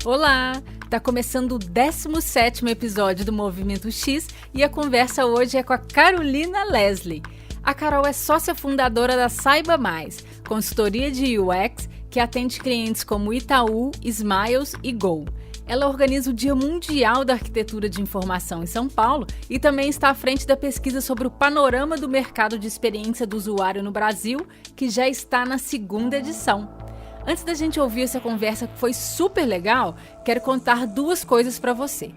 Olá! Tá começando o 17º episódio do Movimento X e a conversa hoje é com a Carolina Leslie. A Carol é sócia fundadora da Saiba Mais, consultoria de UX que atende clientes como Itaú, Smiles e Gol. Ela organiza o Dia Mundial da Arquitetura de Informação em São Paulo e também está à frente da pesquisa sobre o panorama do mercado de experiência do usuário no Brasil, que já está na 2ª edição. Antes da gente ouvir essa conversa que foi super legal, quero contar 2 coisas para você.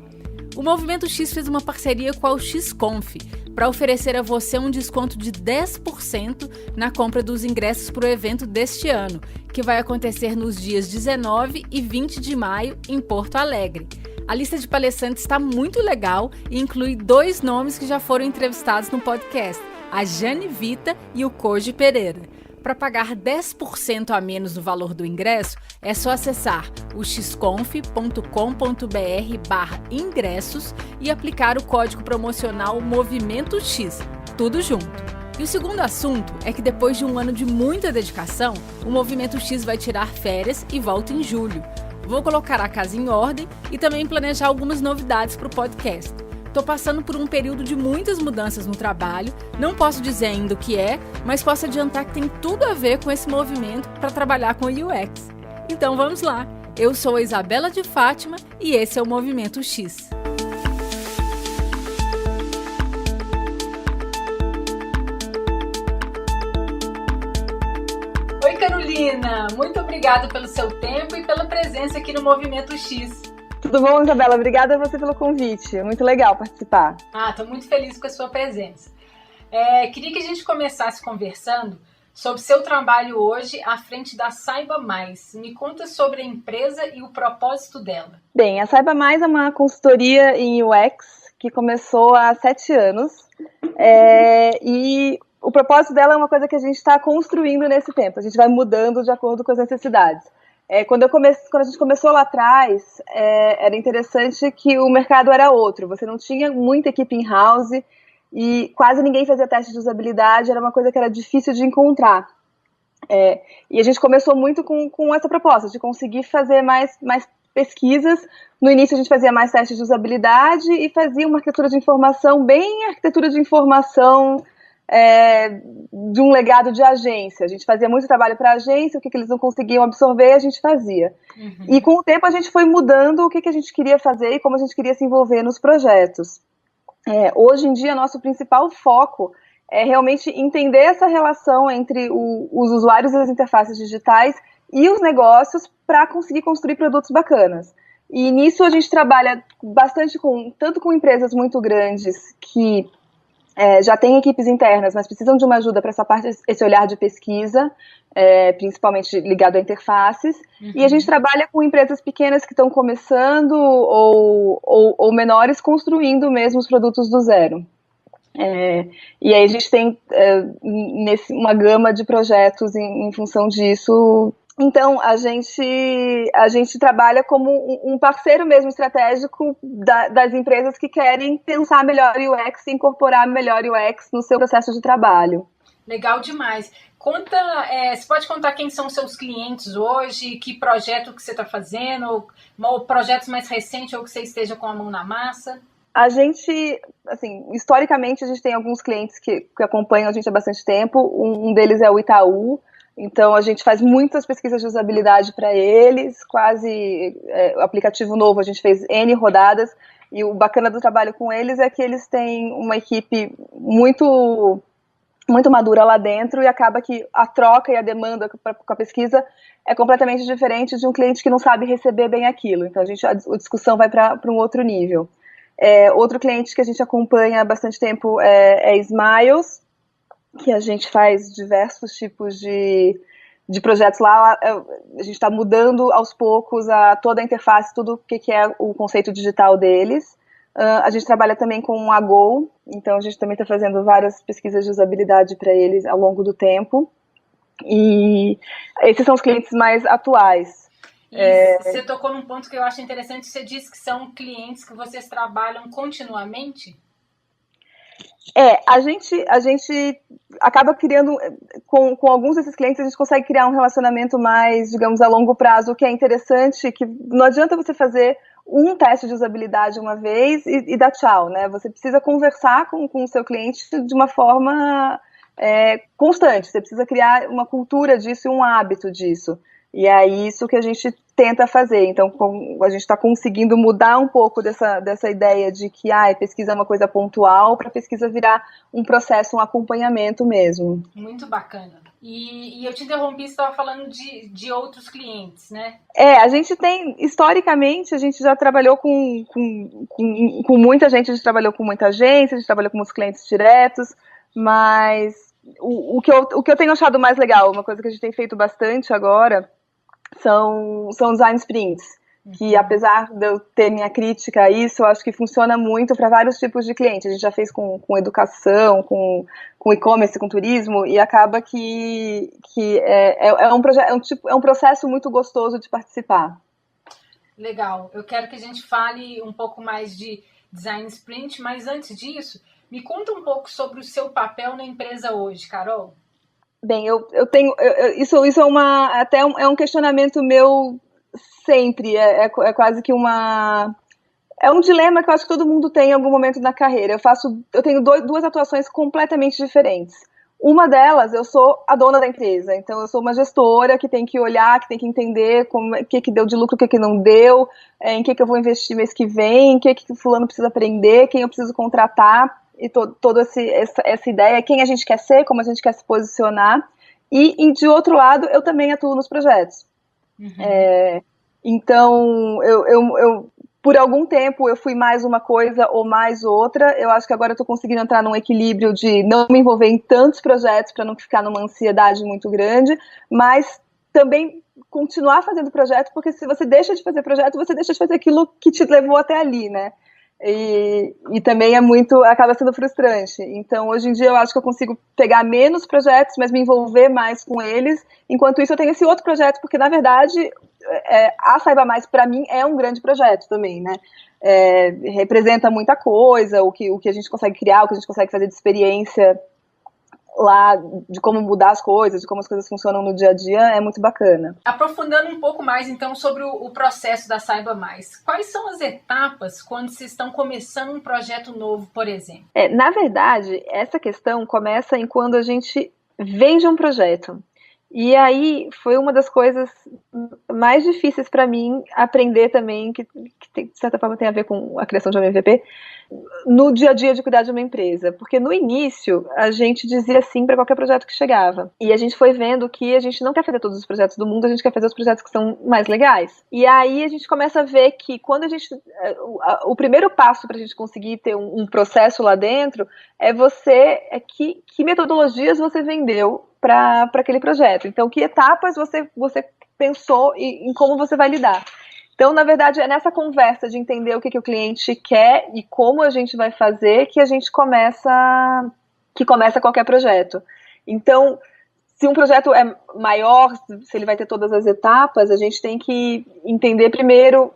O Movimento X fez uma parceria com a XConf para oferecer a você um desconto de 10% na compra dos ingressos para o evento deste ano, que vai acontecer nos dias 19 e 20 de maio em Porto Alegre. A lista de palestrantes está muito legal e inclui 2 nomes que já foram entrevistados no podcast, a Jane Vita e o Koji Pereira. Para pagar 10% a menos no valor do ingresso, é só acessar o xconf.com.br/ingressos e aplicar o código promocional Movimento X, tudo junto. E o segundo assunto é que depois de um ano de muita dedicação, o Movimento X vai tirar férias e volta em julho. Vou colocar a casa em ordem e também planejar algumas novidades para o podcast. Estou passando por um período de muitas mudanças no trabalho, não posso dizer ainda o que é, mas posso adiantar que tem tudo a ver com esse movimento para trabalhar com UX. Então vamos lá, eu sou a Isabela de Fátima e esse é o Movimento X. Oi Carolina, muito obrigada pelo seu tempo e pela presença aqui no Movimento X. Tudo bom, Isabela? Obrigada a você pelo convite. Muito legal participar. Estou muito feliz com a sua presença. Queria que a gente começasse conversando sobre seu trabalho hoje à frente da Saiba Mais. Me conta sobre a empresa e o propósito dela. Bem, a Saiba Mais é uma consultoria em UX que começou há 7 anos. E o propósito dela é uma coisa que a gente está construindo nesse tempo. A gente vai mudando de acordo com as necessidades. Quando a gente começou lá atrás, era interessante que o mercado era outro. Você não tinha muita equipe in-house e quase ninguém fazia teste de usabilidade. Era uma coisa que era difícil de encontrar. E a gente começou muito com essa proposta, de conseguir fazer mais pesquisas. No início a gente fazia mais testes de usabilidade e fazia uma arquitetura de informação, bem arquitetura de informação, de um legado de agência. A gente fazia muito trabalho para a agência, o que eles não conseguiam absorver, a gente fazia. Uhum. E com o tempo a gente foi mudando o que a gente queria fazer e como a gente queria se envolver nos projetos. Hoje em dia, nosso principal foco é realmente entender essa relação entre os usuários das interfaces digitais e os negócios para conseguir construir produtos bacanas. E nisso a gente trabalha bastante tanto com empresas muito grandes que já tem equipes internas, mas precisam de uma ajuda para essa parte, esse olhar de pesquisa, principalmente ligado a interfaces. Uhum. E a gente trabalha com empresas pequenas que estão começando ou menores, construindo mesmo os produtos do zero. E aí a gente tem uma gama de projetos em função disso. Então, a gente trabalha como um parceiro mesmo estratégico das empresas que querem pensar melhor UX e incorporar melhor UX no seu processo de trabalho. Legal demais. Você pode contar quem são seus clientes hoje, que projeto que você está fazendo, ou projetos mais recentes, ou que você esteja com a mão na massa? A gente, assim, historicamente, a gente tem alguns clientes que acompanham a gente há bastante tempo. Um deles é o Itaú. Então, a gente faz muitas pesquisas de usabilidade para eles, o aplicativo novo, a gente fez N rodadas, e o bacana do trabalho com eles é que eles têm uma equipe muito, muito madura lá dentro, e acaba que a troca e a demanda com a pesquisa é completamente diferente de um cliente que não sabe receber bem aquilo. Então, a discussão vai para um outro nível. Outro cliente que a gente acompanha há bastante tempo é Smiles, que a gente faz diversos tipos de projetos lá. A gente está mudando aos poucos toda a interface, tudo o que é o conceito digital deles. A gente trabalha também com a Gol, então a gente também está fazendo várias pesquisas de usabilidade para eles ao longo do tempo. E esses são os clientes mais atuais. Você tocou num ponto que eu acho interessante, você disse que são clientes que vocês trabalham continuamente? A gente acaba criando, com alguns desses clientes, a gente consegue criar um relacionamento mais, digamos, a longo prazo, que é interessante, que não adianta você fazer um teste de usabilidade uma vez e dar tchau, né? Você precisa conversar com o seu cliente de uma forma constante, você precisa criar uma cultura disso e um hábito disso. E é isso que a gente tenta fazer. Então, a gente está conseguindo mudar um pouco dessa ideia de que pesquisa é uma coisa pontual para pesquisa virar um processo, um acompanhamento mesmo. Muito bacana. E eu te interrompi, você estava falando de outros clientes, né? A gente tem, historicamente, a gente já trabalhou com muita gente, a gente trabalhou com muita agência, a gente trabalhou com os clientes diretos, mas o que eu tenho achado mais legal, uma coisa que a gente tem feito bastante agora, são design sprints, que apesar de eu ter minha crítica a isso, eu acho que funciona muito para vários tipos de clientes. A gente já fez com educação, com e-commerce, com turismo, e acaba que é um processo muito gostoso de participar. Legal. Eu quero que a gente fale um pouco mais de design sprint, mas antes disso, me conta um pouco sobre o seu papel na empresa hoje, Carol. Bem, eu tenho. Isso é um questionamento meu sempre. É quase que é um dilema que eu acho que todo mundo tem em algum momento na carreira. Eu tenho duas atuações completamente diferentes. Uma delas, eu sou a dona da empresa, então eu sou uma gestora que tem que olhar, que tem que entender o que deu de lucro, o que não deu, em que eu vou investir mês que vem, em que o fulano precisa aprender, quem eu preciso contratar, e toda essa ideia, quem a gente quer ser, como a gente quer se posicionar, e de outro lado, eu também atuo nos projetos. Uhum. Então, eu por algum tempo eu fui mais uma coisa ou mais outra. Eu acho que agora eu estou conseguindo entrar num equilíbrio de não me envolver em tantos projetos para não ficar numa ansiedade muito grande, mas também continuar fazendo projeto, porque se você deixa de fazer projeto, você deixa de fazer aquilo que te levou até ali, né? E também acaba sendo frustrante. Então, hoje em dia, eu acho que eu consigo pegar menos projetos, mas me envolver mais com eles. Enquanto isso, eu tenho esse outro projeto, porque, na verdade, a Saiba Mais, para mim, é um grande projeto também, né? Representa muita coisa, o que a gente consegue criar, o que a gente consegue fazer de experiência lá, de como mudar as coisas, de como as coisas funcionam no dia a dia, é muito bacana. Aprofundando um pouco mais, então, sobre o processo da Saiba Mais. Quais são as etapas quando vocês estão começando um projeto novo, por exemplo? Na verdade, essa questão começa em quando a gente vende um projeto. E aí foi uma das coisas mais difíceis para mim aprender também, que de certa forma tem a ver com a criação de um MVP, no dia a dia de cuidar de uma empresa. Porque no início a gente dizia sim para qualquer projeto que chegava. E a gente foi vendo que a gente não quer fazer todos os projetos do mundo, a gente quer fazer os projetos que são mais legais. E aí a gente começa a ver que quando o primeiro passo para a gente conseguir ter um processo lá dentro é que metodologias você vendeu para aquele projeto. Então, que etapas você pensou em como você vai lidar. Então, na verdade, é nessa conversa de entender o que o cliente quer e como a gente vai fazer que começa qualquer projeto. Então, se um projeto é maior, se ele vai ter todas as etapas, a gente tem que entender primeiro,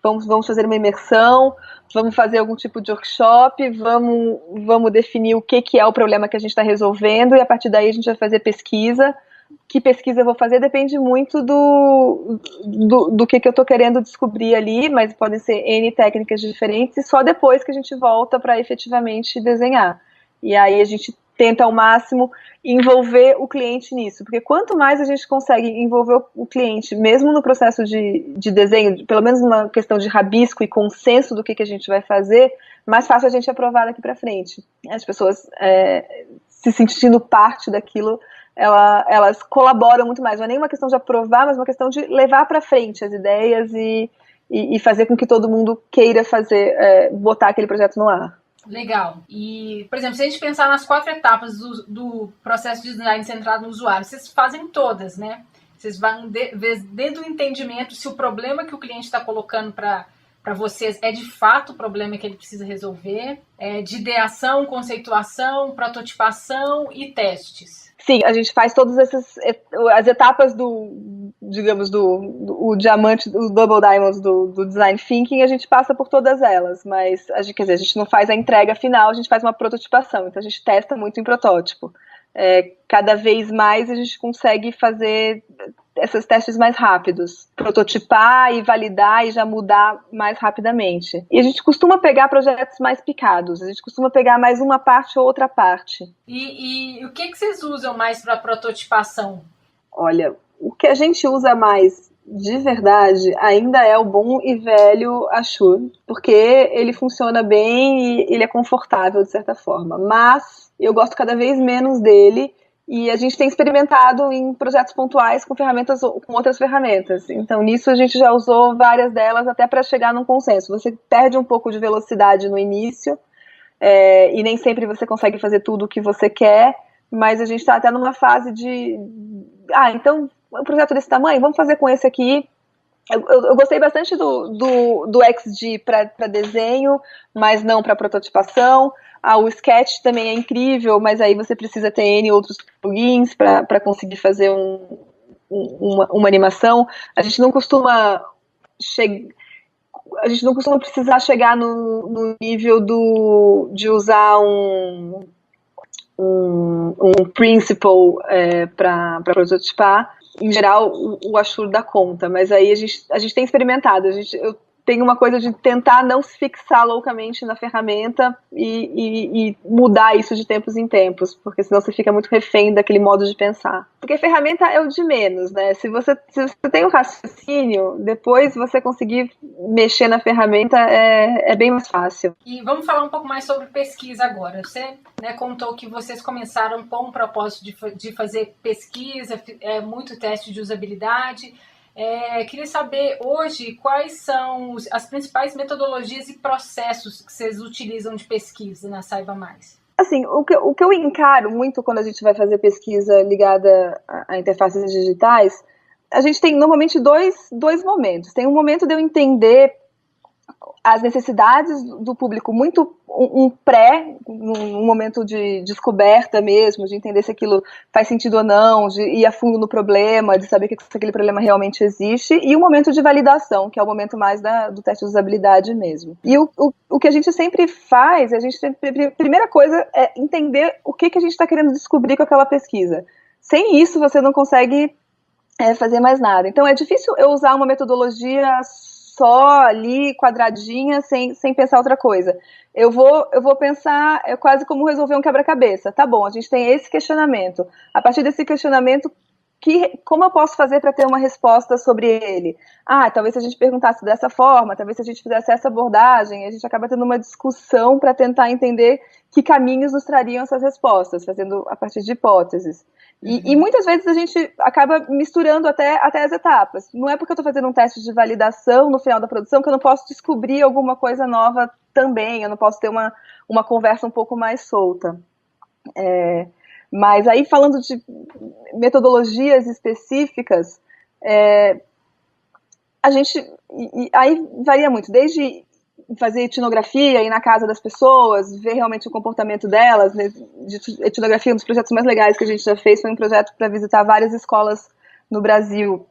vamos fazer uma imersão, vamos fazer algum tipo de workshop, vamos definir o que é o problema que a gente está resolvendo, e a partir daí a gente vai fazer pesquisa. Que pesquisa eu vou fazer depende muito do que eu estou querendo descobrir ali, mas podem ser N técnicas diferentes, e só depois que a gente volta para efetivamente desenhar. E aí a gente tenta ao máximo envolver o cliente nisso, porque quanto mais a gente consegue envolver o cliente, mesmo no processo de desenho, pelo menos numa questão de rabisco e consenso do que a gente vai fazer, mais fácil a gente aprovar daqui para frente. As pessoas se sentindo parte daquilo, elas colaboram muito mais. Não é nem uma questão de aprovar, mas uma questão de levar para frente as ideias e fazer com que todo mundo queira botar aquele projeto no ar. Legal. E, por exemplo, se a gente pensar nas 4 etapas do processo de design centrado no usuário, vocês fazem todas, né? Vocês vão desde o entendimento se o problema que o cliente está colocando para vocês é de fato o problema que ele precisa resolver, de ideação, conceituação, prototipação e testes. Sim, a gente faz todas as etapas digamos, o diamante, o Double Diamonds do Design Thinking, a gente passa por todas elas, mas quer dizer, a gente não faz a entrega final, a gente faz uma prototipação, então a gente testa muito em protótipo. Cada vez mais a gente consegue fazer esses testes mais rápidos, prototipar e validar e já mudar mais rapidamente. E a gente costuma pegar projetos mais picados, a gente costuma pegar mais uma parte ou outra parte. E o que vocês usam mais para prototipação? Olha, o que a gente usa mais de verdade ainda é o bom e velho Ashur, porque ele funciona bem e ele é confortável de certa forma, mas eu gosto cada vez menos dele. E a gente tem experimentado em projetos pontuais com outras ferramentas. Então, nisso a gente já usou várias delas até para chegar num consenso. Você perde um pouco de velocidade no início, e nem sempre você consegue fazer tudo o que você quer, mas a gente está até numa fase de... então, um projeto desse tamanho, vamos fazer com esse aqui. Eu gostei bastante do XG para desenho, mas não para prototipação. O Sketch também é incrível, mas aí você precisa ter N outros plugins para conseguir fazer uma animação. A gente não costuma precisar chegar no nível de usar um principle para prototipar. Em geral, o Ashur dá conta, mas aí a gente tem experimentado. Eu tenho uma coisa de tentar não se fixar loucamente na ferramenta e mudar isso de tempos em tempos, porque senão você fica muito refém daquele modo de pensar. Porque a ferramenta é o de menos, né? Se você tem um raciocínio, depois você conseguir mexer na ferramenta é bem mais fácil. E vamos falar um pouco mais sobre pesquisa agora. Você contou que vocês começaram com o propósito de fazer pesquisa, muito teste de usabilidade. Queria saber hoje quais são as principais metodologias e processos que vocês utilizam de pesquisa na Saiba Mais. Assim, o que eu encaro muito quando a gente vai fazer pesquisa ligada a interfaces digitais, a gente tem normalmente dois momentos. Tem um momento de eu entender as necessidades do público, muito um momento de descoberta mesmo, de entender se aquilo faz sentido ou não, de ir a fundo no problema, de saber que aquele problema realmente existe, e um momento de validação, que é o momento mais do teste de usabilidade mesmo. E o que a gente sempre faz, a primeira coisa é entender o que a gente está querendo descobrir com aquela pesquisa. Sem isso, você não consegue fazer mais nada. Então, é difícil eu usar uma metodologia só ali, quadradinha, sem pensar outra coisa. Eu vou pensar quase como resolver um quebra-cabeça. Tá bom, a gente tem esse questionamento. A partir desse questionamento, como eu posso fazer para ter uma resposta sobre ele? Talvez se a gente perguntasse dessa forma, talvez se a gente fizesse essa abordagem, a gente acaba tendo uma discussão para tentar entender que caminhos nos trariam essas respostas, fazendo a partir de hipóteses. E muitas vezes a gente acaba misturando até as etapas. Não é porque eu estou fazendo um teste de validação no final da produção que eu não posso descobrir alguma coisa nova também, eu não posso ter uma conversa um pouco mais solta. Mas aí, falando de metodologias específicas, a gente... Aí varia muito, desde fazer etnografia, ir na casa das pessoas, ver realmente o comportamento delas. De etnografia, um dos projetos mais legais que a gente já fez foi um projeto para visitar várias escolas no Brasil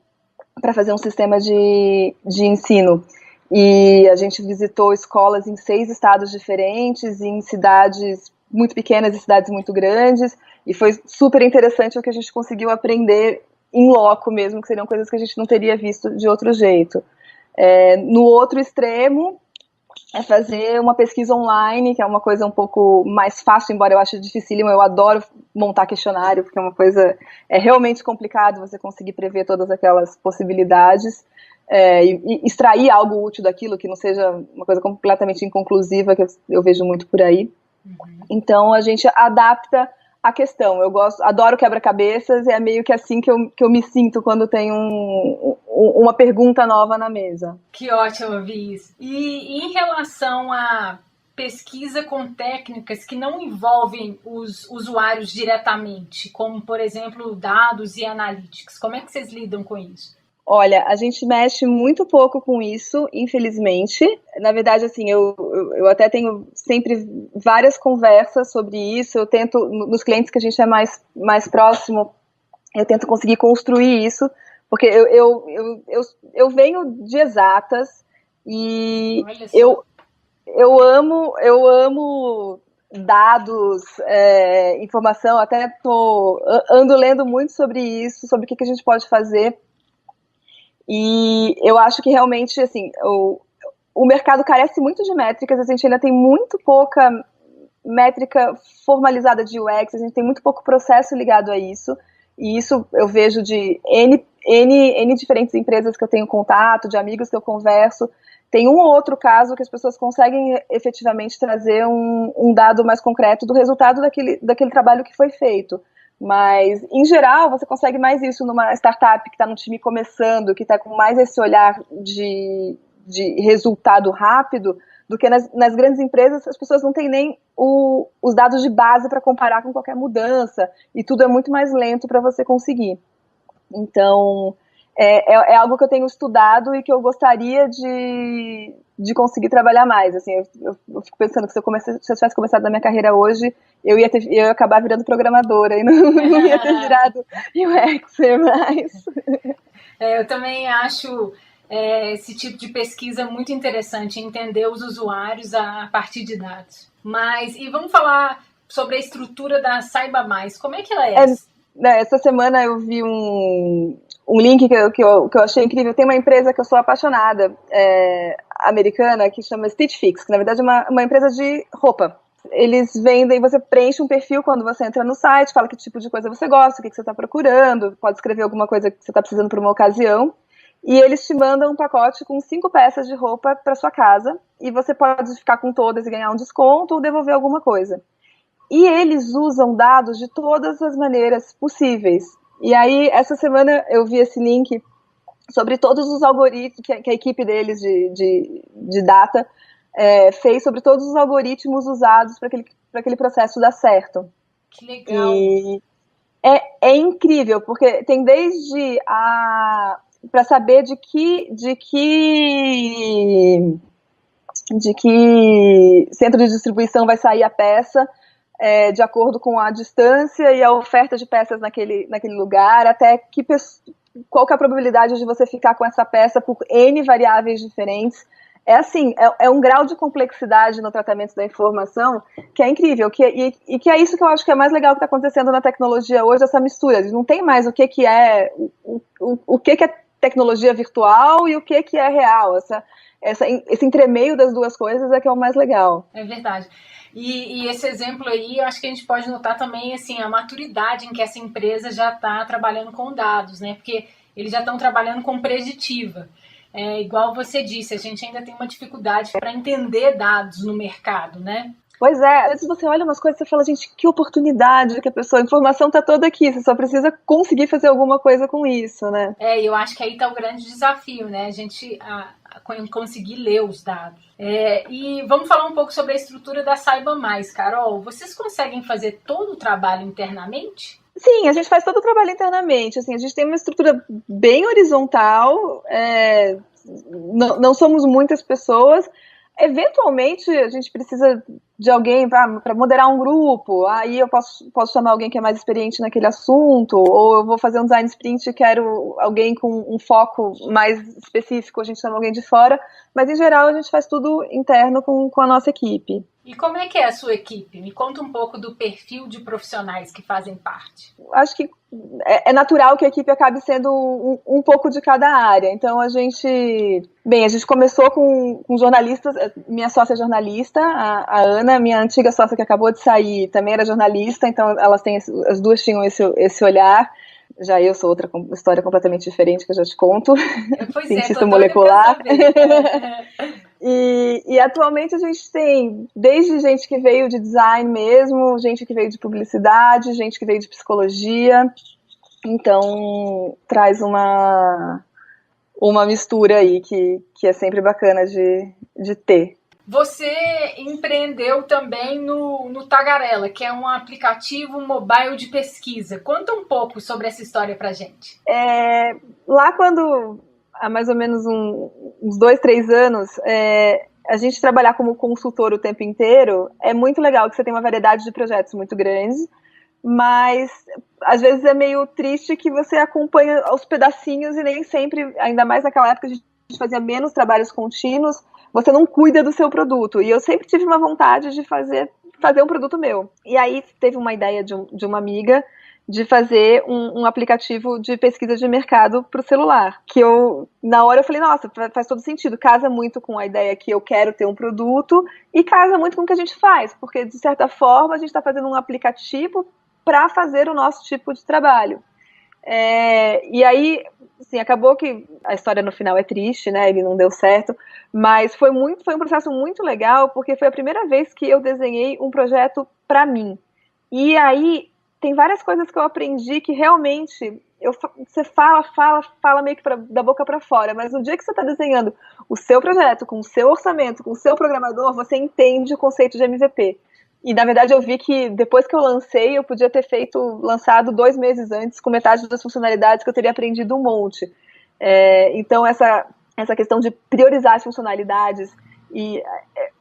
para fazer um sistema de ensino. E a gente visitou escolas em 6 estados diferentes, em cidades muito pequenas e cidades muito grandes, e foi super interessante o que a gente conseguiu aprender em loco mesmo, que seriam coisas que a gente não teria visto de outro jeito. No outro extremo, fazer uma pesquisa online, que é uma coisa um pouco mais fácil, embora eu ache dificílimo. Eu adoro montar questionário, porque é uma coisa realmente complicado você conseguir prever todas aquelas possibilidades, e extrair algo útil daquilo, que não seja uma coisa completamente inconclusiva, que eu vejo muito por aí. Então a gente adapta a questão. Adoro quebra-cabeças, e é meio que assim que eu me sinto quando tem uma pergunta nova na mesa. Que ótimo ouvir isso. E em relação a pesquisa com técnicas que não envolvem os usuários diretamente, como, por exemplo, dados e analytics, como é que vocês lidam com isso? Olha, a gente mexe muito pouco com isso, infelizmente. Na verdade, assim, eu até tenho sempre várias conversas sobre isso. Eu tento, nos clientes que a gente é mais próximo, eu tento conseguir construir isso, porque eu venho de exatas e eu amo dados, informação, até ando lendo muito sobre isso, sobre o que a gente pode fazer. E eu acho que realmente, assim, o mercado carece muito de métricas, a gente ainda tem muito pouca métrica formalizada de UX, a gente tem muito pouco processo ligado a isso, e isso eu vejo de N diferentes empresas que eu tenho contato, de amigos que eu converso. Tem um ou outro caso que as pessoas conseguem efetivamente trazer um dado mais concreto do resultado daquele trabalho que foi feito. Mas, em geral, você consegue mais isso numa startup que está num time começando, que está com mais esse olhar de resultado rápido, do que nas grandes empresas. As pessoas não têm nem os dados de base para comparar com qualquer mudança, e tudo é muito mais lento para você conseguir. Então, é algo que eu tenho estudado e que eu gostaria de conseguir trabalhar mais. Assim, eu fico pensando que se eu tivesse começado na minha carreira hoje, eu ia acabar virando programadora e não ia ter virado UXer mais. Eu também acho esse tipo de pesquisa muito interessante, entender os usuários a partir de dados. E vamos falar sobre a estrutura da Saiba Mais. Como é que ela é? Essa semana eu vi um link que eu achei incrível. Tem uma empresa que eu sou apaixonada, americana, que chama Stitch Fix, que na verdade é uma empresa de roupa. Eles vendem, você preenche um perfil quando você entra no site, fala que tipo de coisa você gosta, o que você está procurando, pode escrever alguma coisa que você está precisando para uma ocasião, e eles te mandam um pacote com 5 peças de roupa para sua casa, e você pode ficar com todas e ganhar um desconto ou devolver alguma coisa. E eles usam dados de todas as maneiras possíveis. E aí, essa semana eu vi esse link sobre todos os algoritmos que a equipe deles de data fez, sobre todos os algoritmos usados para aquele processo dar certo. Que legal! E é incrível, porque tem desde para saber de que centro de distribuição vai sair a peça, de acordo com a distância e a oferta de peças naquele lugar, até qual que é a probabilidade de você ficar com essa peça por N variáveis diferentes. É um grau de complexidade no tratamento da informação que é incrível, e que é isso que eu acho que é mais legal que está acontecendo na tecnologia hoje, essa mistura. Não tem mais o que é tecnologia virtual e o que é real. Esse entremeio das duas coisas é que é o mais legal. É verdade. E esse exemplo aí, eu acho que a gente pode notar também assim, a maturidade em que essa empresa já está trabalhando com dados, né? Porque eles já estão trabalhando com preditiva. Igual você disse, a gente ainda tem uma dificuldade para entender dados no mercado, né? Pois é, às vezes você olha umas coisas e você fala, gente, que oportunidade que a informação está toda aqui, você só precisa conseguir fazer alguma coisa com isso, né? Eu acho que aí está o grande desafio, né? A gente conseguir ler os dados. E vamos falar um pouco sobre a estrutura da Saiba Mais, Carol. Vocês conseguem fazer todo o trabalho internamente? Sim, a gente faz todo o trabalho internamente. Assim, a gente tem uma estrutura bem horizontal, não somos muitas pessoas. Eventualmente, a gente precisa de alguém para moderar um grupo, aí eu posso chamar alguém que é mais experiente naquele assunto, ou eu vou fazer um design sprint e quero alguém com um foco mais específico, a gente chama alguém de fora, mas em geral a gente faz tudo interno com a nossa equipe. E como é que é a sua equipe? Me conta um pouco do perfil de profissionais que fazem parte. Acho que é natural que a equipe acabe sendo um pouco de cada área. Então a gente começou com jornalistas. Minha sócia é jornalista, a Ana, minha antiga sócia que acabou de sair, também era jornalista, então as duas tinham esse olhar. Já eu sou outra história completamente diferente, que eu já te conto. Pois cientista molecular. E atualmente a gente tem desde gente que veio de design mesmo, gente que veio de publicidade, gente que veio de psicologia. Então traz uma mistura aí que é sempre bacana de ter. Você empreendeu também no Tagarela, que é um aplicativo mobile de pesquisa. Conta um pouco sobre essa história pra gente. Lá quando, há mais ou menos uns 2, 3 anos, a gente trabalhar como consultor o tempo inteiro, é muito legal que você tem uma variedade de projetos muito grande, mas às vezes é meio triste que você acompanha aos pedacinhos e nem sempre, ainda mais naquela época a gente fazia menos trabalhos contínuos, você não cuida do seu produto. E eu sempre tive uma vontade de fazer um produto meu. E aí teve uma ideia de uma amiga de fazer um aplicativo de pesquisa de mercado para o celular. Que na hora eu falei, nossa, faz todo sentido. Casa muito com a ideia que eu quero ter um produto e casa muito com o que a gente faz. Porque, de certa forma, a gente está fazendo um aplicativo para fazer o nosso tipo de trabalho. E aí, assim, acabou que a história no final é triste, né? Ele não deu certo, mas foi um processo muito legal, porque foi a primeira vez que eu desenhei um projeto para mim. E aí tem várias coisas que eu aprendi que realmente você fala meio que da boca para fora, mas no dia que você está desenhando o seu projeto, com o seu orçamento, com o seu programador, você entende o conceito de MVP. E, na verdade, eu vi que depois que eu lancei, eu podia ter lançado 2 meses antes, com metade das funcionalidades que eu teria aprendido um monte. Então, essa questão de priorizar as funcionalidades e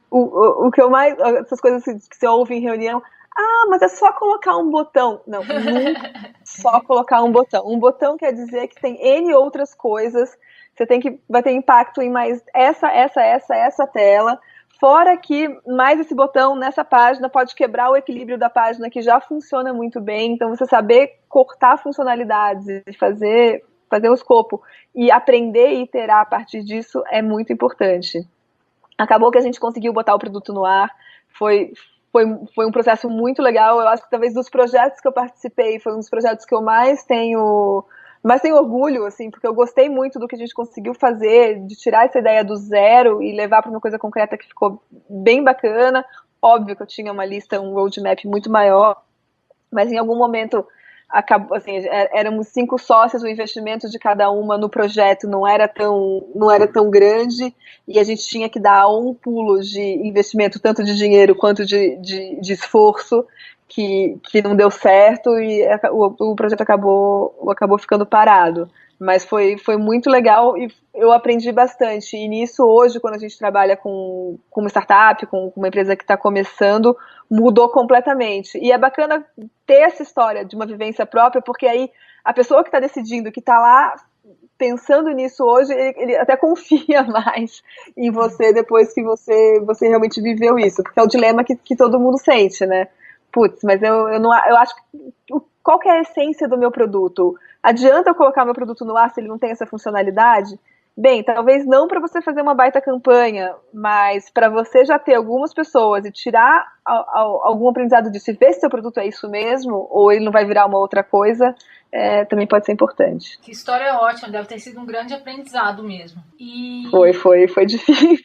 o que eu mais... Essas coisas que você ouve em reunião, mas é só colocar um botão. Não, nunca só colocar um botão. Um botão quer dizer que tem N outras coisas, vai ter impacto em mais essa tela. Fora que mais esse botão nessa página pode quebrar o equilíbrio da página que já funciona muito bem. Então, você saber cortar funcionalidades e fazer o escopo e aprender e iterar a partir disso é muito importante. Acabou que a gente conseguiu botar o produto no ar. Foi um processo muito legal. Eu acho que talvez dos projetos que eu participei, foi um dos projetos que eu mais tenho orgulho, assim, porque eu gostei muito do que a gente conseguiu fazer, de tirar essa ideia do zero e levar para uma coisa concreta que ficou bem bacana. Óbvio que eu tinha uma lista, um roadmap muito maior, mas em algum momento acabou, assim, éramos 5 sócios, o investimento de cada uma no projeto não era tão grande e a gente tinha que dar um pulo de investimento, tanto de dinheiro quanto de esforço, que não deu certo e o projeto acabou ficando parado. Mas foi muito legal e eu aprendi bastante. E nisso, hoje, quando a gente trabalha com uma startup, com uma empresa que está começando, mudou completamente. E é bacana ter essa história de uma vivência própria, porque aí a pessoa que está decidindo, que está lá pensando nisso hoje, ele até confia mais em você depois que você realmente viveu isso. Porque é o dilema que todo mundo sente, né? Putz, mas eu acho que qual que é a essência do meu produto? Adianta eu colocar meu produto no ar se ele não tem essa funcionalidade? Bem, talvez não para você fazer uma baita campanha, mas para você já ter algumas pessoas e tirar algum aprendizado disso e ver se seu produto é isso mesmo, ou ele não vai virar uma outra coisa, também pode ser importante. Que história ótima, deve ter sido um grande aprendizado mesmo. Foi difícil,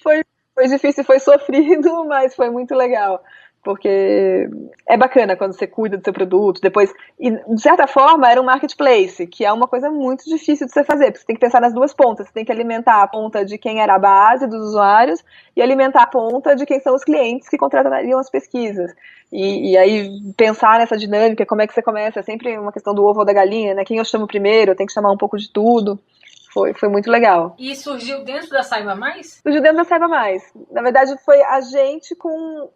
foi difícil, foi sofrido, mas foi muito legal. Porque é bacana quando você cuida do seu produto, depois, e de certa forma era um marketplace, que é uma coisa muito difícil de você fazer, porque você tem que pensar nas duas pontas, você tem que alimentar a ponta de quem era a base dos usuários e alimentar a ponta de quem são os clientes que contratariam as pesquisas, e aí pensar nessa dinâmica, como é que você começa, é sempre uma questão do ovo ou da galinha, né? Quem eu chamo primeiro, eu tenho que chamar um pouco de tudo. Foi muito legal. E surgiu dentro da Saiba Mais? Surgiu dentro da Saiba Mais. Na verdade, foi a gente com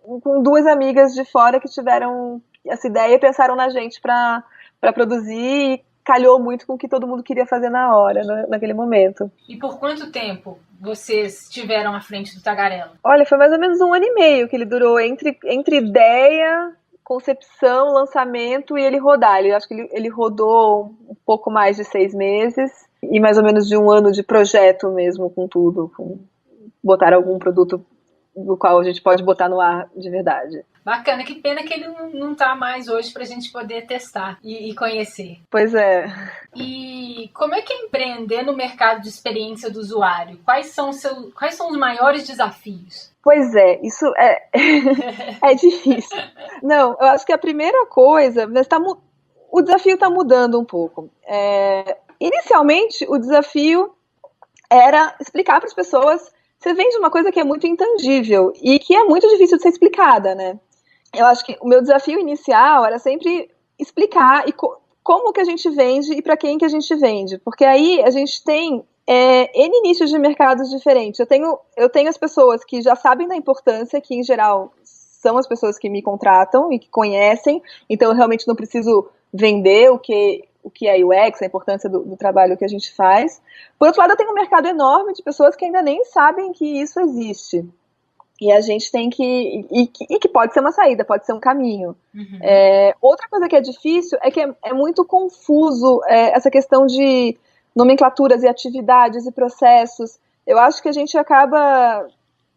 2 amigas de fora que tiveram essa ideia e pensaram na gente para produzir e calhou muito com o que todo mundo queria fazer na hora, naquele momento. E por quanto tempo vocês estiveram à frente do Tagarela? Olha, foi mais ou menos 1 ano e meio que ele durou entre ideia, concepção, lançamento e ele rodar. Eu acho que ele rodou um pouco mais de 6 meses. E mais ou menos de 1 ano de projeto mesmo, com tudo, botar algum produto do qual a gente pode botar no ar de verdade. Bacana, que pena que ele não está mais hoje para a gente poder testar e conhecer. Pois é. E como é que é empreender no mercado de experiência do usuário? Quais são os maiores desafios? Pois é, isso é difícil. Não, eu acho que a primeira coisa, o desafio está mudando um pouco. Inicialmente, o desafio era explicar para as pessoas você vende uma coisa que é muito intangível e que é muito difícil de ser explicada, né? Eu acho que o meu desafio inicial era sempre explicar como que a gente vende e para quem que a gente vende, porque aí a gente tem N nichos de mercados diferentes. Eu tenho as pessoas que já sabem da importância, que em geral são as pessoas que me contratam e que conhecem, então eu realmente não preciso vender o que é UX, a importância do trabalho que a gente faz. Por outro lado, eu tenho um mercado enorme de pessoas que ainda nem sabem que isso existe. E a gente tem que... E que pode ser uma saída, pode ser um caminho. Uhum. Outra coisa que é difícil é que é muito confuso essa questão de nomenclaturas e atividades e processos. Eu acho que a gente acaba,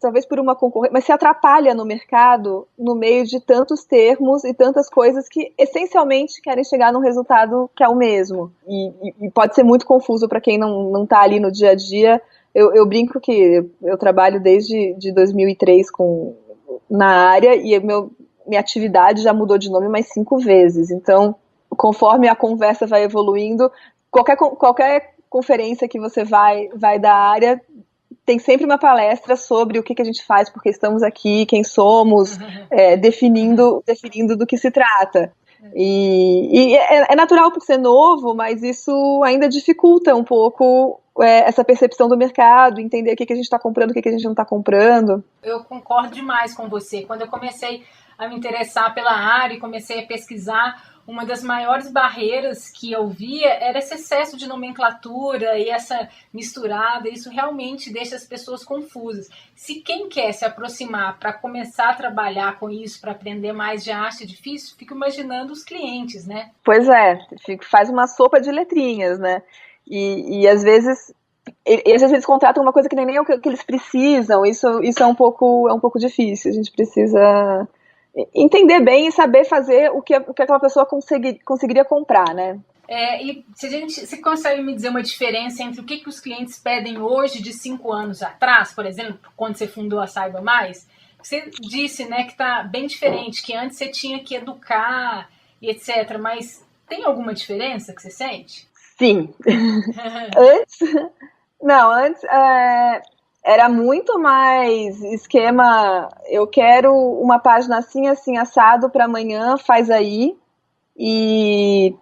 talvez por uma concorrência, mas se atrapalha no mercado no meio de tantos termos e tantas coisas que essencialmente querem chegar num resultado que é o mesmo. E pode ser muito confuso para quem não está ali no dia a dia. Eu brinco que eu trabalho desde 2003 na área e minha atividade já mudou de nome mais 5 vezes. Então, conforme a conversa vai evoluindo, qualquer conferência que você vai da área, tem sempre uma palestra sobre o que a gente faz, porque estamos aqui, quem somos, definindo do que se trata. E é natural por ser novo, mas isso ainda dificulta um pouco essa percepção do mercado, entender o que a gente está comprando, o que a gente não está comprando. Eu concordo demais com você. Quando eu comecei a me interessar pela área e comecei a pesquisar, uma das maiores barreiras que eu via era esse excesso de nomenclatura e essa misturada. Isso realmente deixa as pessoas confusas. Se quem quer se aproximar para começar a trabalhar com isso, para aprender mais, já acha difícil, fico imaginando os clientes, né? Pois faz uma sopa de letrinhas, né? E às vezes eles contratam uma coisa que nem o que eles precisam. Isso é um pouco difícil. A gente precisa entender bem e saber fazer o que aquela pessoa conseguiria comprar, né? E você consegue me dizer uma diferença entre o que os clientes pedem hoje de 5 anos atrás, por exemplo, quando você fundou a Saiba Mais? Você disse, né, que está bem diferente, que antes você tinha que educar e etc. Mas tem alguma diferença que você sente? Sim. Antes era muito mais esquema, eu quero uma página assim assado para amanhã, faz aí. E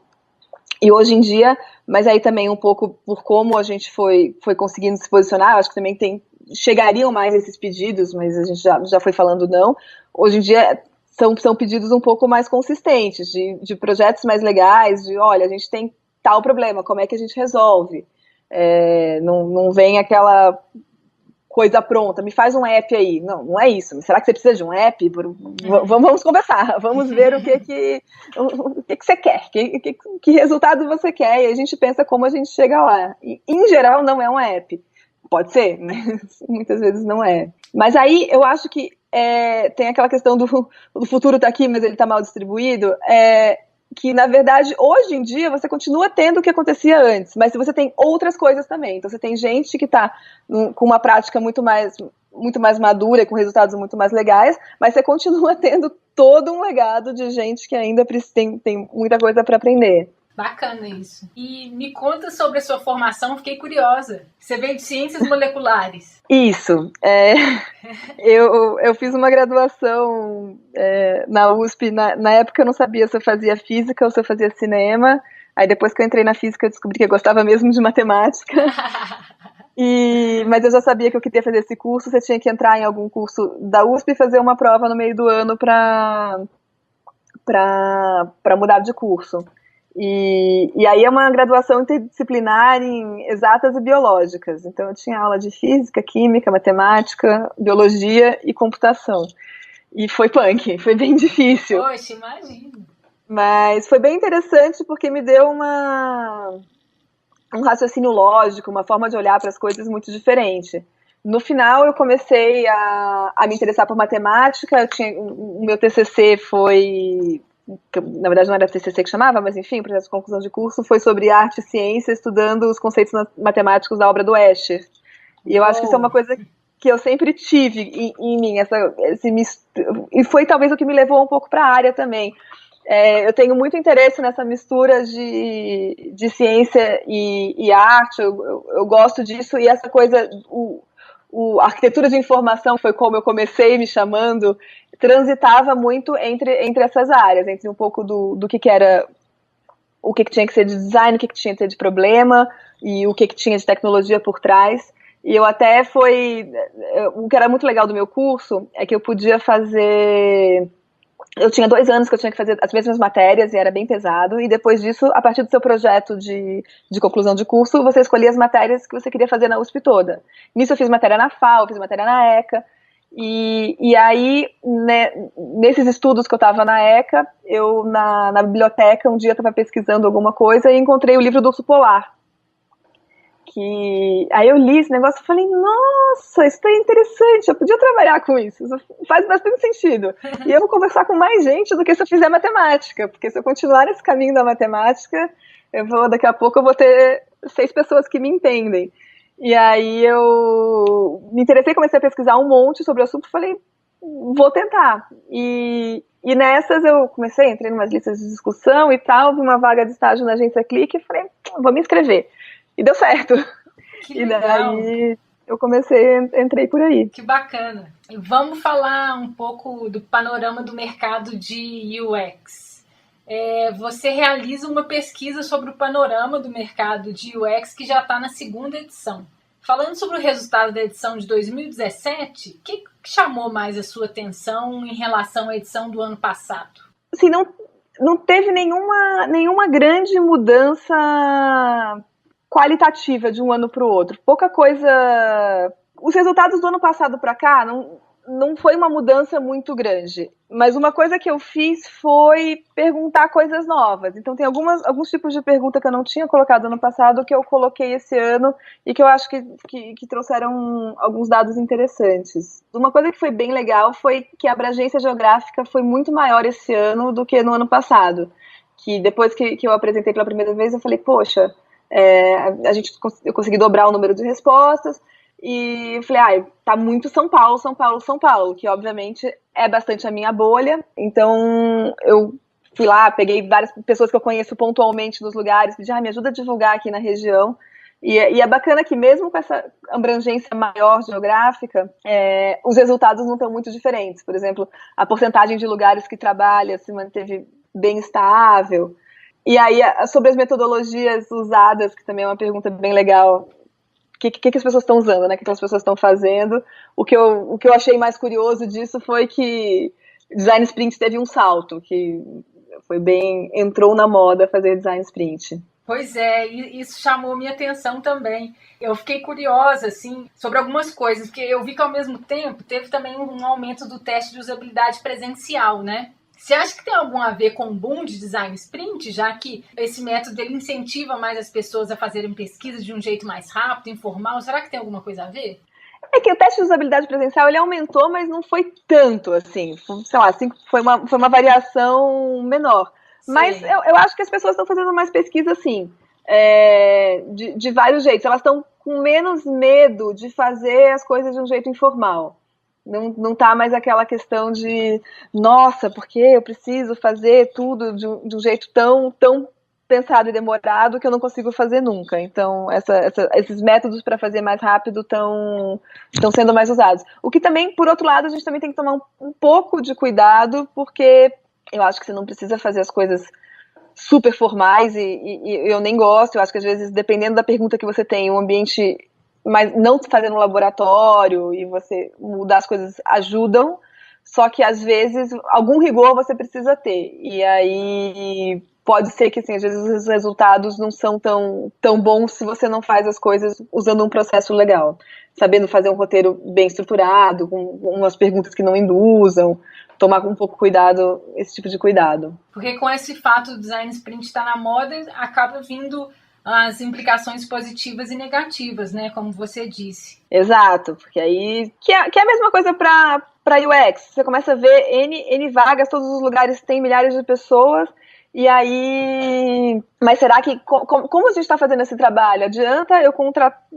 hoje em dia, mas aí também um pouco por como a gente foi conseguindo se posicionar, eu acho que também chegariam mais esses pedidos, mas a gente já foi falando não. Hoje em dia são pedidos um pouco mais consistentes, de projetos mais legais, de olha, a gente tem tal problema, como é que a gente resolve? Não vem aquela coisa pronta, me faz um app aí. Não é isso. Será que você precisa de um app? Vamos conversar, vamos ver o que você quer, que resultado você quer, e a gente pensa como a gente chega lá. E, em geral, não é um app. Pode ser, mas muitas vezes não é. Mas aí eu acho que tem aquela questão do futuro tá aqui, mas ele tá mal distribuído, que, na verdade, hoje em dia, você continua tendo o que acontecia antes, mas você tem outras coisas também. Então, você tem gente que está com uma prática muito mais madura e com resultados muito mais legais, mas você continua tendo todo um legado de gente que ainda tem muita coisa para aprender. Bacana isso. E me conta sobre a sua formação, fiquei curiosa. Você veio de ciências moleculares. Isso. Eu fiz uma graduação na USP. Na época eu não sabia se eu fazia física ou se eu fazia cinema. Aí depois que eu entrei na física eu descobri que eu gostava mesmo de matemática. Mas eu já sabia que eu queria fazer esse curso. Você tinha que entrar em algum curso da USP e fazer uma prova no meio do ano para mudar de curso. E aí é uma graduação interdisciplinar em exatas e biológicas. Então eu tinha aula de física, química, matemática, biologia e computação. E foi punk, foi bem difícil. Poxa, imagino. Mas foi bem interessante porque me deu um raciocínio lógico, uma forma de olhar para as coisas muito diferente. No final eu comecei a me interessar por matemática. O meu TCC foi... que na verdade não era TCC que chamava, mas enfim, o projeto de conclusão de curso foi sobre arte e ciência, estudando os conceitos matemáticos da obra do Escher. E eu acho que isso é uma coisa que eu sempre tive em mim, e foi talvez o que me levou um pouco para a área também. Eu tenho muito interesse nessa mistura de ciência e arte, eu gosto disso, e essa coisa, a arquitetura de informação, foi como eu comecei me chamando, transitava muito entre essas áreas, entre um pouco do que era, o que tinha que ser de design, o que tinha que ser de problema, e o que tinha de tecnologia por trás. E eu até o que era muito legal do meu curso é que eu podia fazer... Eu tinha 2 anos que eu tinha que fazer as mesmas matérias e era bem pesado, e depois disso, a partir do seu projeto de conclusão de curso, você escolhia as matérias que você queria fazer na USP toda. Nisso eu fiz matéria na FAO, fiz matéria na ECA, e aí, né, nesses estudos que eu estava na ECA, eu na biblioteca, um dia estava pesquisando alguma coisa e encontrei o livro do Urso Polar. Aí eu li esse negócio e falei, nossa, isso é interessante, eu podia trabalhar com isso faz bastante sentido. E eu vou conversar com mais gente do que se eu fizer matemática, porque se eu continuar nesse caminho da matemática, daqui a pouco eu vou ter 6 pessoas que me entendem. E aí eu me interessei, comecei a pesquisar um monte sobre o assunto, falei, vou tentar. E nessas eu entrei em umas listas de discussão e tal, vi uma vaga de estágio na agência Clique e falei, vou me inscrever. E deu certo. Que legal. E daí eu entrei por aí. Que bacana. E vamos falar um pouco do panorama do mercado de UX. Você realiza uma pesquisa sobre o panorama do mercado de UX que já está na 2ª edição. Falando sobre o resultado da edição de 2017, o que chamou mais a sua atenção em relação à edição do ano passado? Assim, não teve nenhuma grande mudança qualitativa de um ano para o outro. Pouca coisa... Os resultados do ano passado para cá não foi uma mudança muito grande. Mas uma coisa que eu fiz foi perguntar coisas novas. Então tem alguns tipos de pergunta que eu não tinha colocado ano passado que eu coloquei esse ano e que eu acho que trouxeram alguns dados interessantes. Uma coisa que foi bem legal foi que a abrangência geográfica foi muito maior esse ano do que no ano passado. Que depois que eu apresentei pela primeira vez, eu falei, poxa... eu consegui dobrar o número de respostas e eu falei, tá muito São Paulo, São Paulo, São Paulo, que obviamente é bastante a minha bolha. Então eu fui lá, peguei várias pessoas que eu conheço pontualmente nos lugares, pedi, me ajuda a divulgar aqui na região. E é bacana que mesmo com essa abrangência maior geográfica, os resultados não estão muito diferentes. Por exemplo, a porcentagem de lugares que trabalha se manteve bem estável. E aí, sobre as metodologias usadas, que também é uma pergunta bem legal, o que as pessoas estão usando, né? O que as pessoas estão fazendo? O que eu achei mais curioso disso foi que Design Sprint teve um salto, que entrou na moda fazer Design Sprint. Pois é, isso chamou minha atenção também. Eu fiquei curiosa, assim, sobre algumas coisas, porque eu vi que ao mesmo tempo teve também um aumento do teste de usabilidade presencial, né? Você acha que tem algum a ver com o boom de Design Sprint, já que esse método ele incentiva mais as pessoas a fazerem pesquisas de um jeito mais rápido, informal? Será que tem alguma coisa a ver? É que o teste de usabilidade presencial ele aumentou, mas não foi tanto, assim. Sei lá, assim, foi uma variação menor. Sim. Mas eu acho que as pessoas estão fazendo mais pesquisa, assim, de vários jeitos. Elas estão com menos medo de fazer as coisas de um jeito informal. Não tá mais aquela questão de, nossa, porque eu preciso fazer tudo de um jeito tão pensado e demorado que eu não consigo fazer nunca. Então, esses métodos para fazer mais rápido estão sendo mais usados. O que também, por outro lado, a gente também tem que tomar um pouco de cuidado, porque eu acho que você não precisa fazer as coisas super formais e eu nem gosto. Eu acho que, às vezes, dependendo da pergunta que você tem, o ambiente... mas não fazer no laboratório e você mudar as coisas ajudam, só que às vezes algum rigor você precisa ter, e aí pode ser que assim, às vezes os resultados não são tão bons se você não faz as coisas usando um processo legal, sabendo fazer um roteiro bem estruturado, com umas perguntas que não induzam, tomar com um pouco cuidado, esse tipo de cuidado. Porque com esse fato do Design Sprint estar na moda, acaba vindo as implicações positivas e negativas, né? Como você disse. Exato, porque aí... Que é a mesma coisa para UX. Você começa a ver N vagas, todos os lugares têm milhares de pessoas, E aí, mas será que, como a gente está fazendo esse trabalho? Adianta eu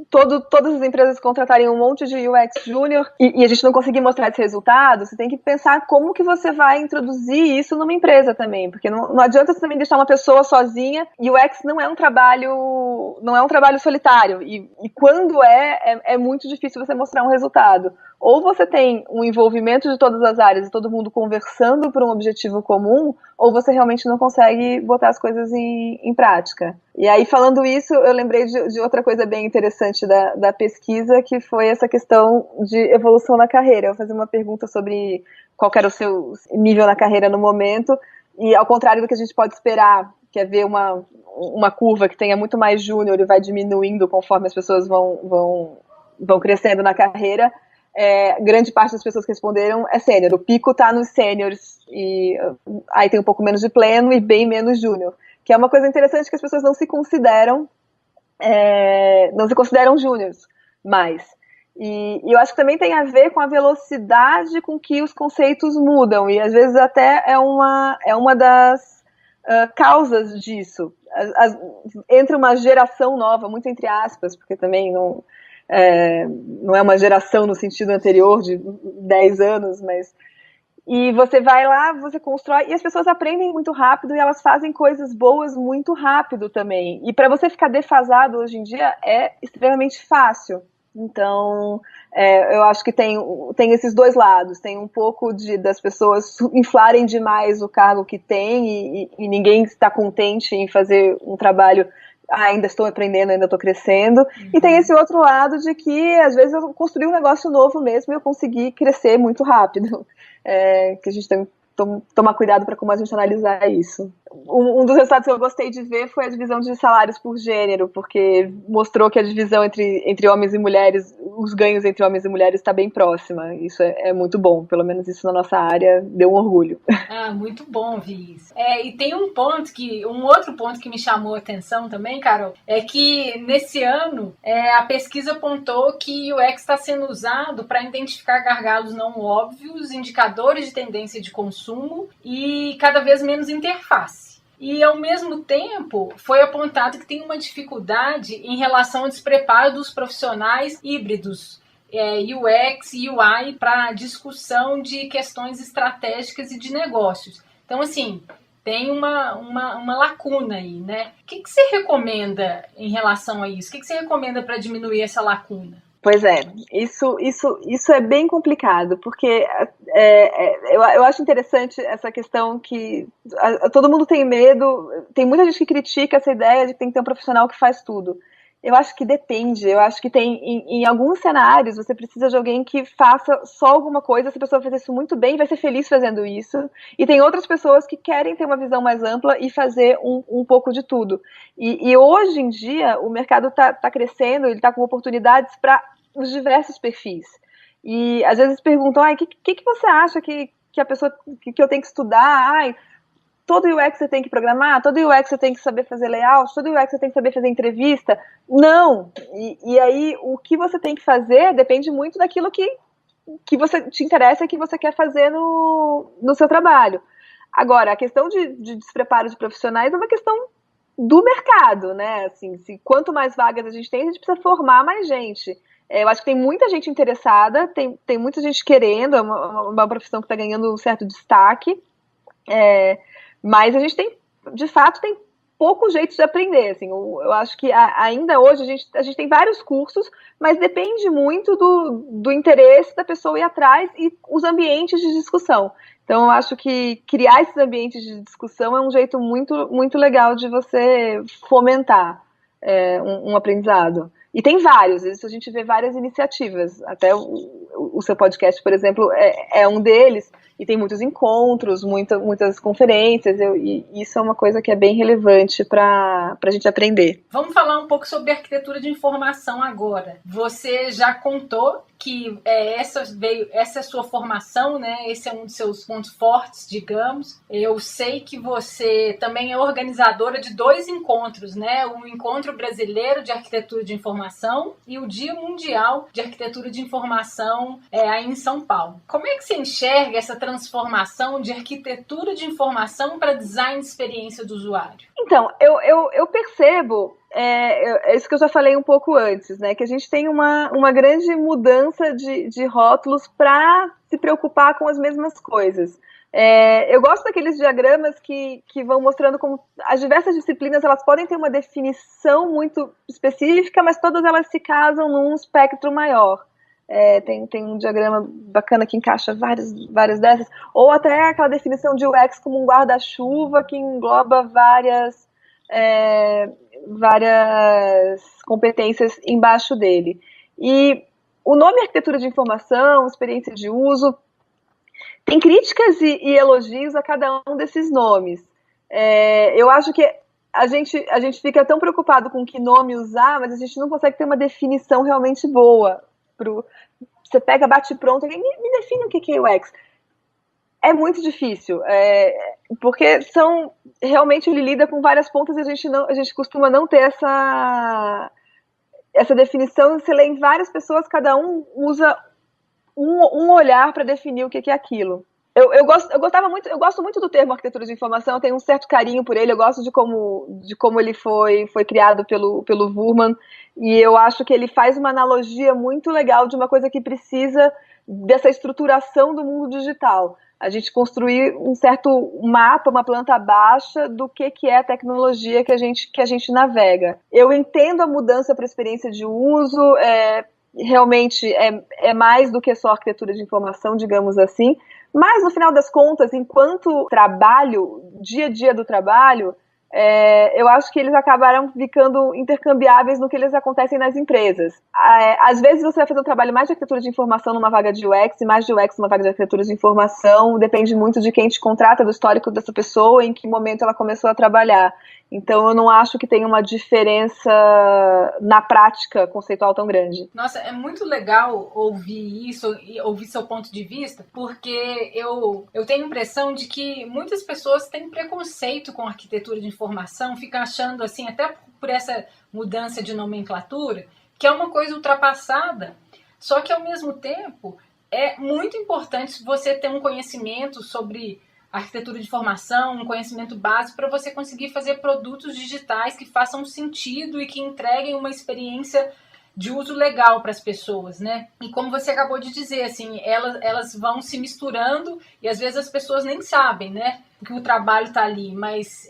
todas as empresas contratarem um monte de UX Júnior e a gente não conseguir mostrar esse resultado? Você tem que pensar como que você vai introduzir isso numa empresa também, porque não adianta você também deixar uma pessoa sozinha. UX não é um trabalho solitário, e quando é muito difícil você mostrar um resultado. Ou você tem um envolvimento de todas as áreas e todo mundo conversando por um objetivo comum, ou você realmente não consegue botar as coisas em prática. E aí, falando isso, eu lembrei de outra coisa bem interessante da pesquisa, que foi essa questão de evolução na carreira. Eu vou fazer uma pergunta sobre qual era o seu nível na carreira no momento, e ao contrário do que a gente pode esperar, que é ver uma curva que tenha muito mais júnior e vai diminuindo conforme as pessoas vão crescendo na carreira, grande parte das pessoas que responderam é sênior. O pico está nos sêniores, e aí tem um pouco menos de pleno e bem menos júnior, que é uma coisa interessante, que as pessoas não se consideram júniores mais. E eu acho que também tem a ver com a velocidade com que os conceitos mudam, e às vezes até é uma das causas disso. Entra uma geração nova, muito entre aspas, porque também não é uma geração no sentido anterior de 10 anos, mas... E você vai lá, você constrói, e as pessoas aprendem muito rápido e elas fazem coisas boas muito rápido também. E para você ficar defasado hoje em dia é extremamente fácil. Então, eu acho que tem esses dois lados. Tem um pouco das pessoas inflarem demais o cargo que tem e ninguém está contente em fazer um trabalho... ainda estou aprendendo, ainda estou crescendo. Uhum. E tem esse outro lado de que, às vezes, eu construí um negócio novo mesmo e eu consegui crescer muito rápido. Que a gente tem que tomar cuidado para como a gente analisar isso. Um dos resultados que eu gostei de ver foi a divisão de salários por gênero, porque mostrou que a divisão entre homens e mulheres, os ganhos entre homens e mulheres está bem próxima. Isso é muito bom, pelo menos isso na nossa área deu um orgulho. Muito bom ver isso. E tem um outro ponto que me chamou a atenção também, Carol, é que nesse ano a pesquisa apontou que o UX está sendo usado para identificar gargalos não óbvios, indicadores de tendência de consumo e cada vez menos interface. E, ao mesmo tempo, foi apontado que tem uma dificuldade em relação ao despreparo dos profissionais híbridos, UX e UI, para discussão de questões estratégicas e de negócios. Então, assim, tem uma lacuna aí, né? O que você recomenda em relação a isso? O que você recomenda para diminuir essa lacuna? Pois isso é bem complicado, porque eu acho interessante essa questão que todo mundo tem medo, tem muita gente que critica essa ideia de que tem que ter um profissional que faz tudo. Eu acho que depende, eu acho que em alguns cenários você precisa de alguém que faça só alguma coisa, essa pessoa vai fazer isso muito bem e vai ser feliz fazendo isso, e tem outras pessoas que querem ter uma visão mais ampla e fazer um pouco de tudo. E hoje em dia o mercado está crescendo, ele está com oportunidades para os diversos perfis. E às vezes perguntam, o que você acha que a pessoa que eu tenho que estudar? Todo UX você tem que programar? Todo UX você tem que saber fazer layout? Todo UX você tem que saber fazer entrevista? Não! E aí o que você tem que fazer depende muito daquilo que você te interessa e que você quer fazer no seu trabalho. Agora, a questão de despreparo de profissionais é uma questão do mercado, né? Assim, quanto mais vagas a gente precisa formar mais gente. Eu acho que tem muita gente interessada, tem muita gente querendo, é uma profissão que está ganhando um certo destaque, mas a gente de fato, tem pouco jeito de aprender. Assim, eu acho que ainda hoje a gente tem vários cursos, mas depende muito do interesse da pessoa ir atrás e os ambientes de discussão. Então, eu acho que criar esses ambientes de discussão é um jeito muito, muito legal de você fomentar um aprendizado. E tem vários, isso a gente vê várias iniciativas, até o seu podcast, por exemplo, é um deles, e tem muitos encontros, muitas conferências, e isso é uma coisa que é bem relevante para a gente aprender. Vamos falar um pouco sobre arquitetura de informação agora. Você já contou que essa é a sua formação, né? Esse é um dos seus pontos fortes, digamos. Eu sei que você também é organizadora de 2 encontros, né? O Encontro Brasileiro de Arquitetura de Informação e o Dia Mundial de Arquitetura de Informação aí em São Paulo. Como é que você enxerga essa transformação de arquitetura de informação para design de experiência do usuário? Então, eu percebo, é isso que eu já falei um pouco antes, né? Que a gente tem uma grande mudança de rótulos para se preocupar com as mesmas coisas. Eu gosto daqueles diagramas que vão mostrando como as diversas disciplinas elas podem ter uma definição muito específica, mas todas elas se casam num espectro maior. Tem um diagrama bacana que encaixa várias dessas, ou até aquela definição de UX como um guarda-chuva que engloba várias competências embaixo dele. E o nome arquitetura de informação, experiência de uso, tem críticas e elogios a cada um desses nomes. Eu acho que a gente fica tão preocupado com que nome usar, mas a gente não consegue ter uma definição realmente boa. Você pega, bate pronto, me define o que é UX. É muito difícil, porque realmente ele lida com várias pontas e a gente costuma não ter essa definição. Você lê em várias pessoas, cada um usa um olhar para definir o que é aquilo. Eu gosto muito do termo arquitetura de informação, eu tenho um certo carinho por ele, eu gosto de como ele foi criado pelo Wurman, e eu acho que ele faz uma analogia muito legal de uma coisa que precisa dessa estruturação do mundo digital. A gente construir um certo mapa, uma planta baixa do que é a tecnologia que a gente navega. Eu entendo a mudança para a experiência de uso, realmente é mais do que só arquitetura de informação, digamos assim, mas no final das contas, enquanto trabalho, dia a dia do trabalho, eu acho que eles acabaram ficando intercambiáveis no que eles acontecem nas empresas. Às vezes você vai fazer um trabalho mais de arquitetura de informação numa vaga de UX e mais de UX numa vaga de arquitetura de informação, depende muito de quem te contrata, do histórico dessa pessoa, em que momento ela começou a trabalhar. Então eu não acho que tenha uma diferença na prática conceitual tão grande. Nossa, é muito legal ouvir isso, ouvir seu ponto de vista, porque eu tenho a impressão de que muitas pessoas têm preconceito com arquitetura de informação, ficam achando assim, até por essa mudança de nomenclatura, que é uma coisa ultrapassada. Só que ao mesmo tempo é muito importante você ter um conhecimento sobre arquitetura de informação, um conhecimento básico para você conseguir fazer produtos digitais que façam sentido e que entreguem uma experiência de uso legal para as pessoas, né? E como você acabou de dizer, assim, elas vão se misturando e às vezes as pessoas nem sabem, né, que o trabalho está ali, mas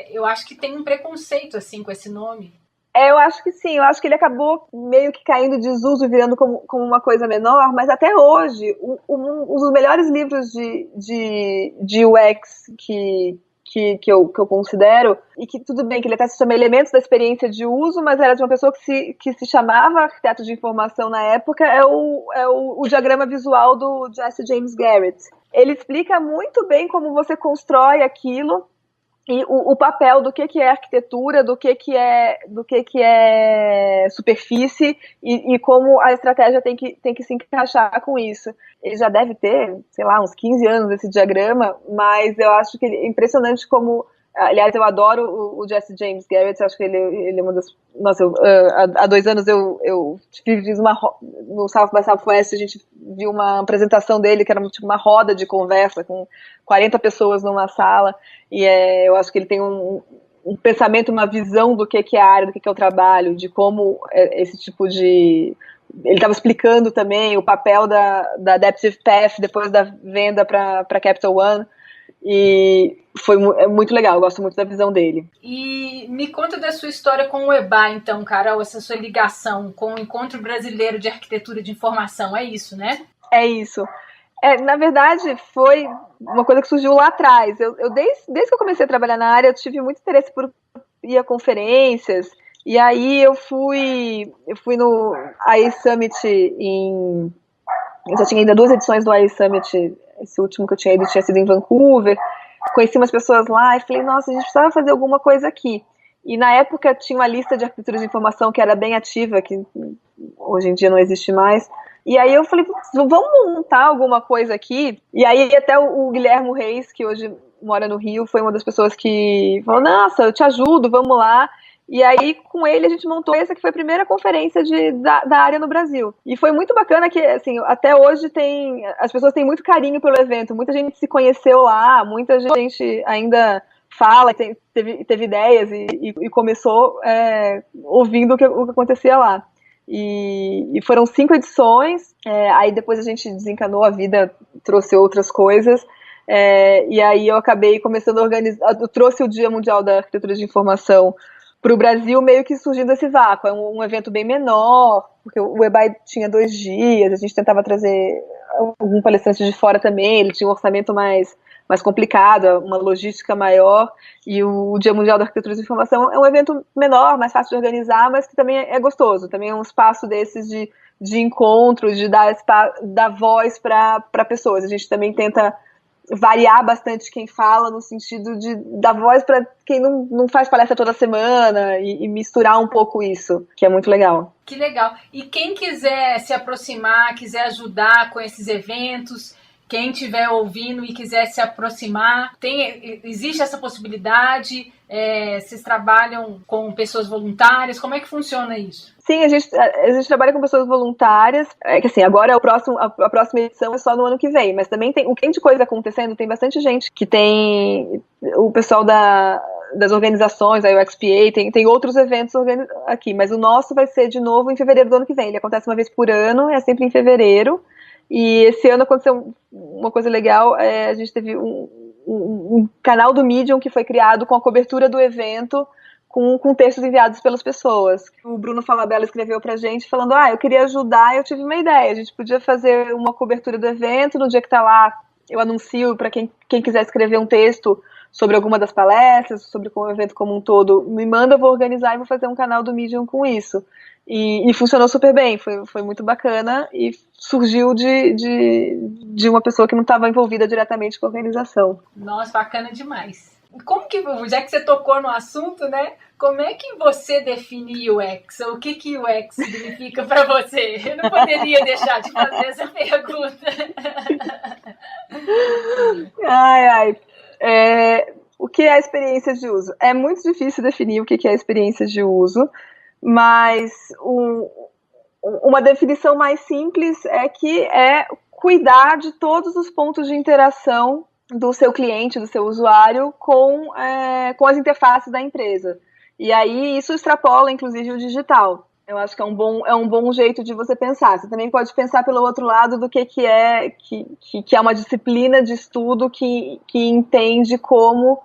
eu acho que tem um preconceito, assim, com esse nome. Eu acho que sim, eu acho que ele acabou meio que caindo em desuso, virando como uma coisa menor, mas até hoje, um dos melhores livros de UX que eu considero, e que tudo bem que ele até se chama Elementos da Experiência de Uso, mas era de uma pessoa que se chamava arquiteto de informação na época, é o diagrama visual do Jesse James Garrett. Ele explica muito bem como você constrói aquilo, e o papel do que é arquitetura, do que é superfície e como a estratégia tem que se encaixar com isso. Ele já deve ter, sei lá, uns 15 anos esse diagrama, mas eu acho que ele é impressionante como... Aliás, eu adoro o Jesse James Garrett, acho que ele é uma das... Nossa, há 2 anos eu fiz no South by Southwest, a gente viu uma apresentação dele, que era tipo uma roda de conversa com 40 pessoas numa sala, e eu acho que ele tem um pensamento, uma visão do que é a área, do que é o trabalho, de como esse tipo de... Ele estava explicando também o papel da Adaptive Path depois da venda para Capital One, e é muito legal, eu gosto muito da visão dele. E me conta da sua história com o EBA, então, Carol, essa sua ligação com o Encontro Brasileiro de Arquitetura de Informação, é isso, né? É isso. Na verdade, foi uma coisa que surgiu lá atrás. Desde que eu comecei a trabalhar na área, eu tive muito interesse por ir a conferências, e aí eu fui no AI Summit eu já tinha ainda 2 edições do AI Summit. Esse último que eu tinha ido tinha sido em Vancouver. Conheci umas pessoas lá e falei, nossa, a gente precisava fazer alguma coisa aqui. E na época tinha uma lista de arquitetura de informação que era bem ativa, que hoje em dia não existe mais. E aí eu falei, vamos montar alguma coisa aqui? E aí até o Guilherme Reis, que hoje mora no Rio, foi uma das pessoas que falou, nossa, eu te ajudo, vamos lá. E aí, com ele, a gente montou essa que foi a primeira conferência da área no Brasil. E foi muito bacana que, assim, até hoje as pessoas têm muito carinho pelo evento. Muita gente se conheceu lá, muita gente ainda fala, teve ideias e começou ouvindo o que acontecia lá. E foram 5 edições, aí depois a gente desencanou, a vida trouxe outras coisas, e aí eu acabei começando a organizar, eu trouxe o Dia Mundial da Arquitetura de Informação para o Brasil, meio que surgindo esse vácuo. É um evento bem menor, porque o EBAI tinha 2 dias, a gente tentava trazer algum palestrante de fora também, ele tinha um orçamento mais complicado, uma logística maior, e o Dia Mundial da Arquitetura de Informação é um evento menor, mais fácil de organizar, mas que também é gostoso, também é um espaço desses de encontro, de dar voz para pessoas. A gente também tenta variar bastante quem fala, no sentido de dar voz para quem não faz palestra toda semana e misturar um pouco isso, que é muito legal. Que legal. E quem quiser se aproximar, quiser ajudar com esses eventos, quem estiver ouvindo e quiser se aproximar, existe essa possibilidade? Vocês trabalham com pessoas voluntárias? Como é que funciona isso? Sim, a gente trabalha com pessoas voluntárias. Que assim, agora a próxima edição é só no ano que vem, mas também tem de coisa acontecendo, tem bastante gente que tem o pessoal das organizações, a UXPA, tem outros eventos aqui, mas o nosso vai ser de novo em fevereiro do ano que vem. Ele acontece uma vez por ano, é sempre em fevereiro. E esse ano aconteceu uma coisa legal, a gente teve um canal do Medium que foi criado com a cobertura do evento, com textos enviados pelas pessoas. O Bruno Falabella escreveu pra gente falando, eu queria ajudar, eu tive uma ideia, a gente podia fazer uma cobertura do evento, no dia que tá lá, eu anuncio para quem quiser escrever um texto sobre alguma das palestras, sobre o evento como um todo, me manda, eu vou organizar e vou fazer um canal do Medium com isso. E funcionou super bem, foi muito bacana e surgiu de uma pessoa que não estava envolvida diretamente com a organização. Nossa, bacana demais. Como que, já que você tocou no assunto, né? Como é que você define UX? Ou o que UX significa para você? Eu não poderia deixar de fazer essa pergunta. O que é a experiência de uso? É muito difícil definir o que é a experiência de uso, mas uma definição mais simples é que é cuidar de todos os pontos de interação do seu cliente, do seu usuário, com as interfaces da empresa. E aí isso extrapola, inclusive, o digital. Eu acho que é um bom jeito de você pensar. Você também pode pensar pelo outro lado do que é uma disciplina de estudo que entende como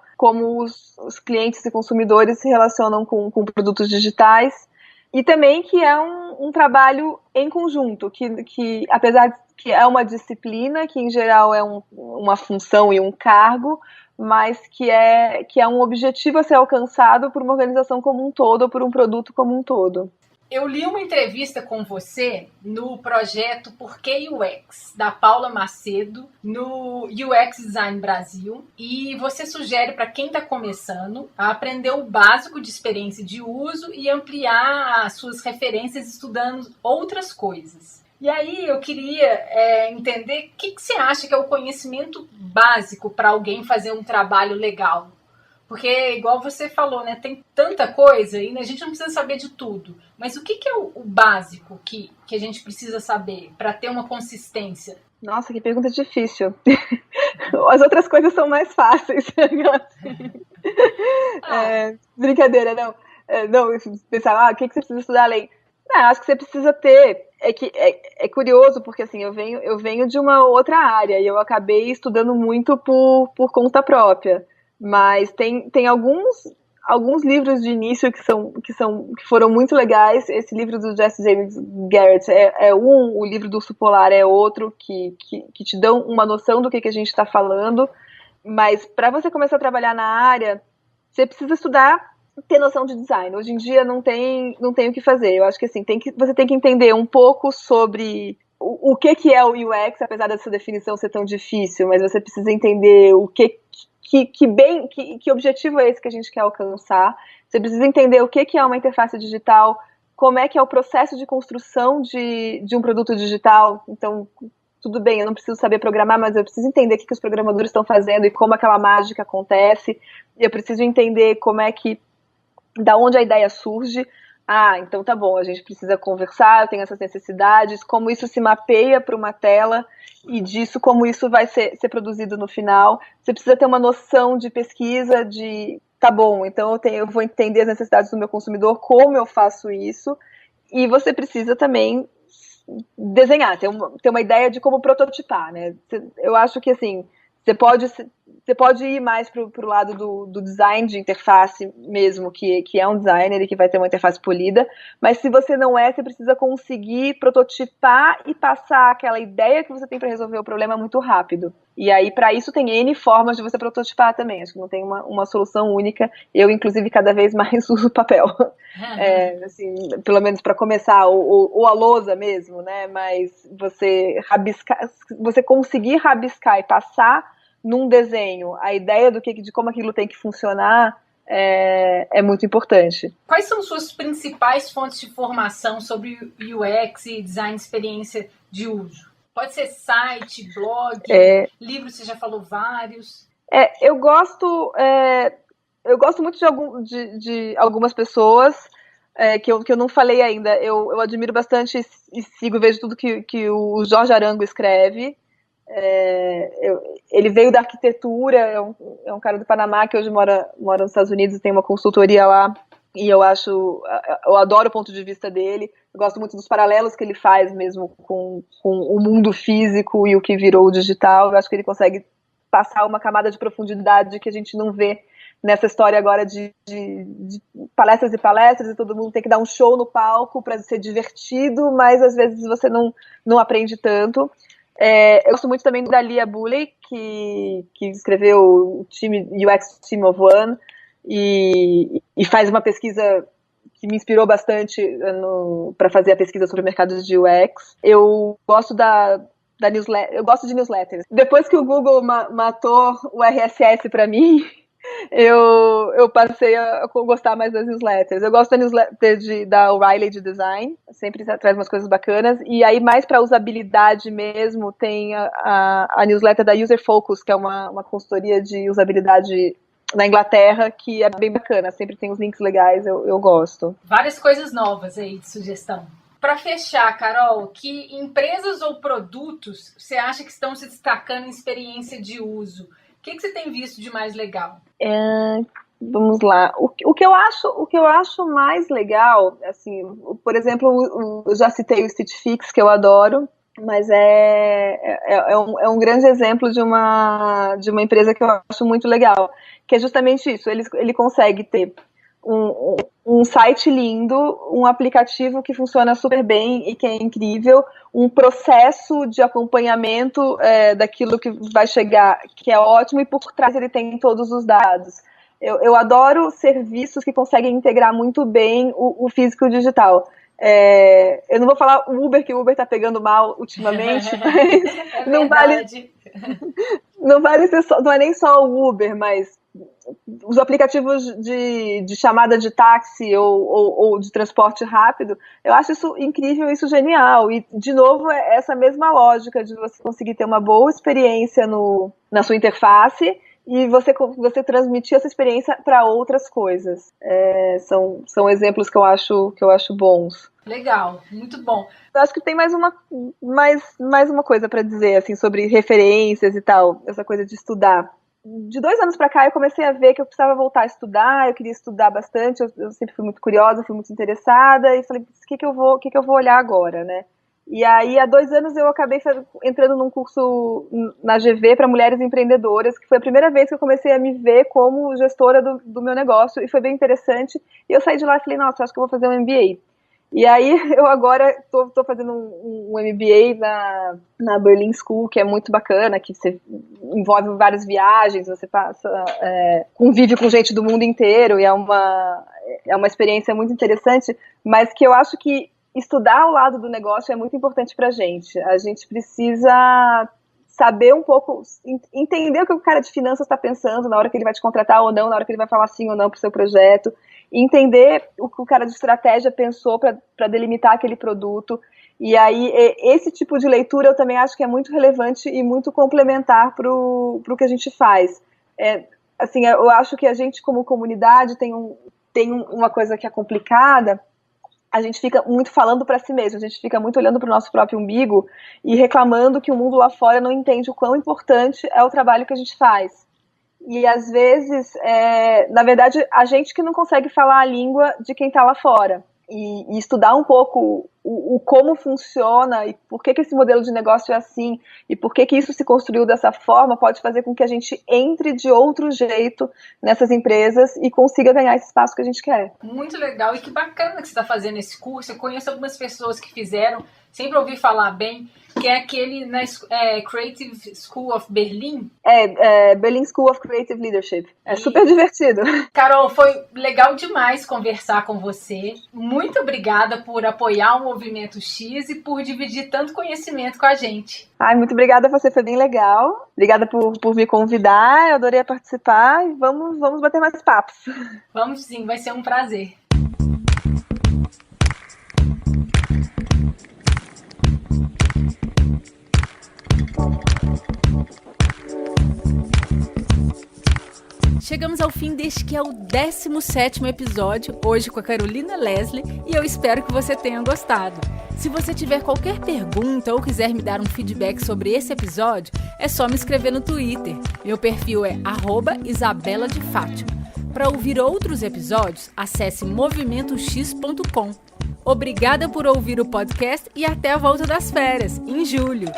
os clientes e consumidores se relacionam com produtos digitais, e também que é um trabalho em conjunto, que apesar de que é uma disciplina, que em geral é uma função e um cargo, mas que é um objetivo a ser alcançado por uma organização como um todo, ou por um produto como um todo. Eu li uma entrevista com você no projeto Por que UX, da Paula Macedo, no UX Design Brasil, e você sugere para quem está começando a aprender o básico de experiência de uso e ampliar as suas referências estudando outras coisas. E aí eu queria entender o que você acha que é o conhecimento básico para alguém fazer um trabalho legal. Porque, igual você falou, né, tem tanta coisa e a gente não precisa saber de tudo. Mas o que é o básico que a gente precisa saber para ter uma consistência? Nossa, que pergunta difícil. As outras coisas são mais fáceis. Brincadeira, não. Não, pensar, o que você precisa estudar além? Não, acho que você precisa ter. É curioso, porque assim, eu venho de uma outra área e eu acabei estudando muito por conta própria. Mas tem alguns livros de início que foram muito legais. Esse livro do Jesse James Garrett o livro do Urso Polar é outro, que te dão uma noção do que a gente está falando. Mas para você começar a trabalhar na área, você precisa estudar, ter noção de design. Hoje em dia não tem o que fazer. Eu acho que assim, você tem que entender um pouco sobre o que é o UX, apesar dessa definição ser tão difícil, mas você precisa entender o que objetivo é esse que a gente quer alcançar. Você precisa entender o que é uma interface digital como é que é o processo de construção de um produto digital. Então, tudo bem, eu não preciso saber programar, mas eu preciso entender o que os programadores estão fazendo e como aquela mágica acontece. Eu preciso entender da onde a ideia surge. Então tá bom, a gente precisa conversar, eu tenho essas necessidades, como isso se mapeia para uma tela e disso como isso vai ser produzido no final. Você precisa ter uma noção de pesquisa, tá bom, então eu vou entender as necessidades do meu consumidor, como eu faço isso, e você precisa também desenhar, ter uma ideia de como prototipar, né? Eu acho que, assim, você pode ir mais para o lado do design de interface mesmo, que é um designer e que vai ter uma interface polida, mas se você não você precisa conseguir prototipar e passar aquela ideia que você tem para resolver o problema muito rápido. E aí, para isso, tem N formas de você prototipar também. Acho que não tem uma solução única. Eu, inclusive, cada vez mais uso papel. Assim, pelo menos para começar, ou a lousa mesmo, né? Mas você conseguir rabiscar e passar num desenho a ideia de como aquilo tem que funcionar é muito importante. Quais são suas principais fontes de formação sobre UX e design de experiência de uso? Pode ser site, blog, livro, você já falou vários. Eu gosto muito de algumas pessoas que eu não falei ainda. Eu admiro bastante e vejo tudo que o Jorge Arango escreve. Ele veio da arquitetura, é um cara do Panamá que hoje mora nos Estados Unidos e tem uma consultoria lá, e eu adoro o ponto de vista dele. Eu gosto muito dos paralelos que ele faz mesmo com o mundo físico e o que virou o digital. Eu acho que ele consegue passar uma camada de profundidade que a gente não vê nessa história agora de palestras e palestras, e todo mundo tem que dar um show no palco para ser divertido, mas às vezes você não aprende tanto. Eu gosto muito também da Lia Bulley, que escreveu o UX Team of One, e faz uma pesquisa que me inspirou bastante para fazer a pesquisa sobre mercados de UX. Eu gosto da newsletter, eu gosto de newsletters. Depois que o Google matou o RSS para mim, eu passei a gostar mais das newsletters. Eu gosto da newsletter da O'Reilly de design, sempre traz umas coisas bacanas. E aí, mais para usabilidade mesmo, tem a newsletter da User Focus, que é uma consultoria de usabilidade na Inglaterra, que é bem bacana. Sempre tem uns links legais, eu gosto. Várias coisas novas aí de sugestão. Para fechar, Carol, que empresas ou produtos você acha que estão se destacando em experiência de uso? O que você tem visto de mais legal? Vamos lá. O que eu acho mais legal, assim, por exemplo, eu já citei o Stitch Fix, que eu adoro, mas é um grande exemplo de uma empresa que eu acho muito legal, que é justamente isso. Ele consegue ter um site lindo, um aplicativo que funciona super bem e que é incrível, um processo de acompanhamento daquilo que vai chegar, que é ótimo, e por trás ele tem todos os dados. Eu adoro serviços que conseguem integrar muito bem o físico e o digital. Eu não vou falar Uber, que o Uber está pegando mal ultimamente, mas não vale ser só, não é nem só o Uber, mas os aplicativos de chamada de táxi ou de transporte rápido. Eu acho isso incrível, isso genial. E, de novo, é essa mesma lógica de você conseguir ter uma boa experiência na sua interface e você transmitir essa experiência para outras coisas. São exemplos que eu acho bons. Legal, muito bom. Eu acho que tem mais uma coisa para dizer assim, sobre referências e tal, essa coisa de estudar. De 2 anos para cá eu comecei a ver que eu precisava voltar a estudar, eu queria estudar bastante, eu sempre fui muito curiosa, fui muito interessada, e falei, o que eu vou olhar agora, né? E aí, há 2 anos eu acabei entrando num curso na GV para mulheres empreendedoras, que foi a primeira vez que eu comecei a me ver como gestora do meu negócio, e foi bem interessante. E eu saí de lá e falei, nossa, acho que eu vou fazer um MBA. E aí, eu agora estou fazendo um MBA na Berlin School, que é muito bacana, que você envolve várias viagens, você convive com gente do mundo inteiro, e é uma experiência muito interessante, mas que eu acho que estudar ao lado do negócio é muito importante para a gente. A gente precisa saber um pouco, entender o que o cara de finanças está pensando na hora que ele vai te contratar ou não, na hora que ele vai falar sim ou não para o seu projeto. entender o que o cara de estratégia pensou para delimitar aquele produto. E aí, esse tipo de leitura eu também acho que é muito relevante e muito complementar para o que a gente faz. Assim, eu acho que a gente, como comunidade, tem uma coisa que é complicada. A gente fica muito falando para si mesmo, a gente fica muito olhando para o nosso próprio umbigo e reclamando que o mundo lá fora não entende o quão importante é o trabalho que a gente faz. E às vezes, na verdade, a gente que não consegue falar a língua de quem está lá fora. E estudar um pouco o como funciona e por que esse modelo de negócio é assim e por que isso se construiu dessa forma pode fazer com que a gente entre de outro jeito nessas empresas e consiga ganhar esse espaço que a gente quer. Muito legal, e que bacana que você está fazendo esse curso. Eu conheço algumas pessoas que fizeram, sempre ouvi falar bem, que é aquele na Creative School of Berlin. Berlin School of Creative Leadership. É super divertido. Carol, foi legal demais conversar com você. Muito obrigada por apoiar o Movimento X e por dividir tanto conhecimento com a gente. Muito obrigada a você, foi bem legal. Obrigada por me convidar, eu adorei participar e vamos bater mais papos. Vamos sim, vai ser um prazer. Chegamos ao fim deste que é o 17º episódio, hoje com a Carolina Leslie, e eu espero que você tenha gostado. Se você tiver qualquer pergunta ou quiser me dar um feedback sobre esse episódio, é só me escrever no Twitter. Meu perfil é @IsabelaDeFátima. Para ouvir outros episódios, acesse movimentox.com. Obrigada por ouvir o podcast e até a volta das férias, em julho.